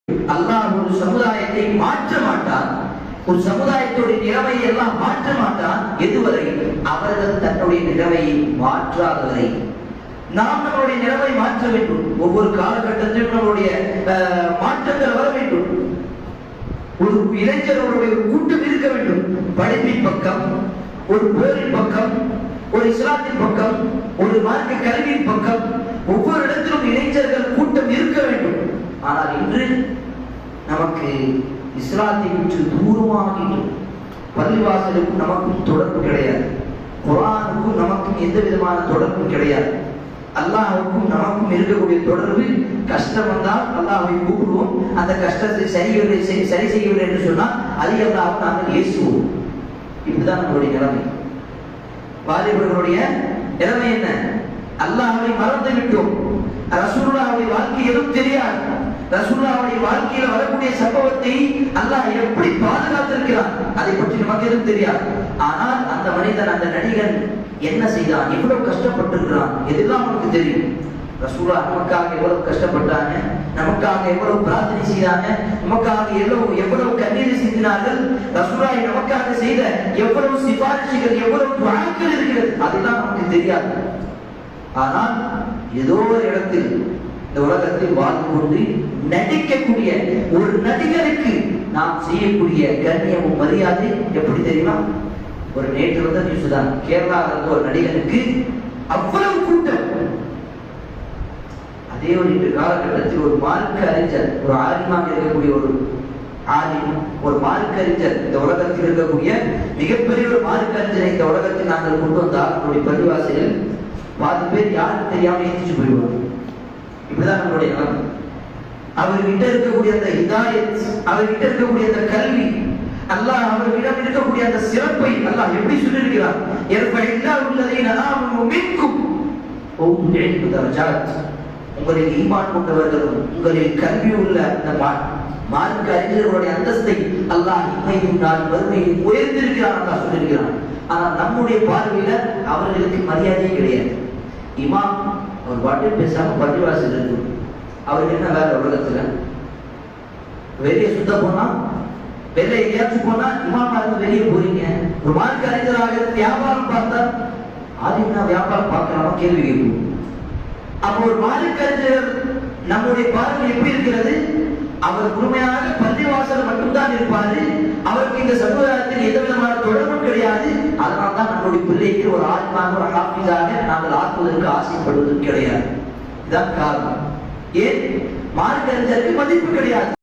அல்லாஹ் ஒரு சமுதாயத்தை மாற்ற மாட்டான். ஒரு சமுதாயத்துடைய நிலைமையை எல்லாம் மாற்ற மாட்டான் எதுவரை அவர்கள் தன்னுடைய நிலைமையை மாற்றாதவரை. நாம் நம்மளுடைய நிலைமை மாற்ற வேண்டும். ஒவ்வொரு காலகட்டத்திலும் நம்மளுடைய மாற்றங்கள் வர வேண்டும். ஒரு இளைஞர்களுடைய கூட்டம் இருக்க வேண்டும். படிப்பின் பக்கம், ஒரு போரின் பக்கம், ஒரு இஸ்லாத்தின் பக்கம், ஒரு மார்க்க கல்வியின் பக்கம், ஒவ்வொரு இடத்திலும் இளைஞர்கள் கூட்டம் இருக்க வேண்டும். ஆனால் இன்று நமக்கு இஸ்லாத்தை விட்டு தூரமாகிட்டு பள்ளிவாசலுக்கும் நமக்கும் தொடர்பு கிடையாது. குர்ஆனுக்கும் நமக்கும் எந்த விதமான தொடர்பும் கிடையாது. அல்லாஹ்வுக்கும் நமக்கும் இருக்கக்கூடிய தொடர்பு கஷ்டம் வந்தால் அல்லாஹ்வை கூப்பிடுவோம். அந்த கஷ்டத்தை சரி செய்யவில்லை என்று சொன்னால் அதை அல்லாஹ் நாங்கள் ஏசுவோம். இப்படிதான் நம்மளுடைய நிலைமை. வாலிபர்களுடைய நிலைமை என்ன? அல்லாஹ்வை மறந்து விட்டோம். ரசூலுல்லாஹ்வுடைய வாழ்க்கை எதுவும் தெரியாது. ரசூலுல்லாஹ்வுடைய வாழ்க்கையில் வரக்கூடிய சம்பவத்தை அல்லாஹ் எப்படி பாதுகாத்திருக்கிறான் அதை பற்றி நமக்கு எதுவும் தெரியாது. ஆனால் அந்த மனிதன், அந்த நடிகன் என்ன செய்தான், எவ்வளவு கஷ்டப்பட்டிருக்கிறான் எதெல்லாம் நமக்கு தெரியும். ரசூலுல்லாஹ் நமக்காக எவ்வளவு கஷ்டப்பட்டாங்க, நமக்காக எவ்வளவு பிரார்த்தனை செய்தாங்க, நமக்காக எவ்வளவு கண்ணீர் சிந்தினார்கள், ரசூலுல்லாஹ் நமக்காக செய்த எவ்வளவு சிபாரிசுகள், எவ்வளவு துஆக்கள் இருக்கிறது அதெல்லாம் நமக்கு தெரியாது. ஆனால் ஏதோ ஒரு இடத்தில் இந்த உலகத்தில் வாழ்ந்து கொண்டு நடிக்கக்கூடிய ஒரு நடிகருக்கு நாம் செய்யக்கூடிய கண்ணியமும் மரியாதை எப்படி தெரியுமா? ஒரு நேற்று வந்த நியூஸ் தான். கேரளாவில் இருந்த ஒரு நடிகனுக்கு அவ்வளவு கூட்டம். அதே ஒரு இன்று காலகட்டத்தில் ஒரு மார்க்க அறிஞர், ஒரு ஆலிமாக இருக்கக்கூடிய ஒரு ஆலிம், ஒரு மார்க்க அறிஞர், இந்த உலகத்தில் இருக்கக்கூடிய மிகப்பெரிய ஒரு மார்க்க அறிஞரை இந்த உலகத்தில் நாங்கள் கொண்டு வந்தால் நம்முடைய பள்ளிவாசலில் பாதி பேர் யாருக்கு தெரியாம ஏற்றிச்சு போயிடுவாங்க. இப்படிதான் நம்மளுடைய நிலைமை. அவர்கிட்ட இருக்கக்கூடிய அந்த ஹிதாயத், அவர்கிட்ட இருக்கக்கூடிய அந்த கல்வி, அல்லாஹ் அவர்களிடம் இருக்கக்கூடிய அந்த சிறப்பை அல்லாஹ் எப்படி சொல்லியிருக்கிறார்? உங்களில் ஈமான் கொண்டவர்களும் உங்களில் கல்வி உள்ள அந்த மார்க்க அறிஞர்களுடைய அந்தஸ்தை அல்லாஹ் இம்மையும் நாள் வறுமையும் உயர்ந்திருக்கிறான் அல்லாஹ் சொல்லியிருக்கிறான். ஆனால் நம்முடைய பார்வையில அவர்களுக்கு மரியாதையே கிடையாது. இமாம் அவர் பாட்டு பேசாம பள்ளிவாசல் இருக்கு. அவருக்கு என்ன வேலை உலகத்துல? வெளியே சுத்த போனா, வெளியே எங்கேயாச்சும் போனா இமாமா இருந்து வெளியே போறீங்க. ஒரு மார்க்க அறிஞராக வியாபாரம் பார்த்தா ஆதினா வியாபாரம் பார்க்கலாமா கேள்வி கேட்கும். அப்போ ஒரு மார்க்க அறிஞர் நம்முடைய பார்வை எப்படி இருக்கிறது? அவர் முழுமையாக பள்ளிவாசல் மட்டும்தான் இருப்பாரு. அவருக்கு இந்த சமுதாயத்தில் எந்த விதமான தொடர்பும் கிடையாது. அதனால தான் நம்முடைய பிள்ளைக்கு ஒரு ஆத்மாக, ஒரு ஹாஃபிஸாக நாங்கள் ஆக்குவதற்கு ஆசைப்படுவதும் கிடையாது. இதுதான் காரணம். ஏன்? மார்க்க அறிஞருக்கு மதிப்பு கிடையாது.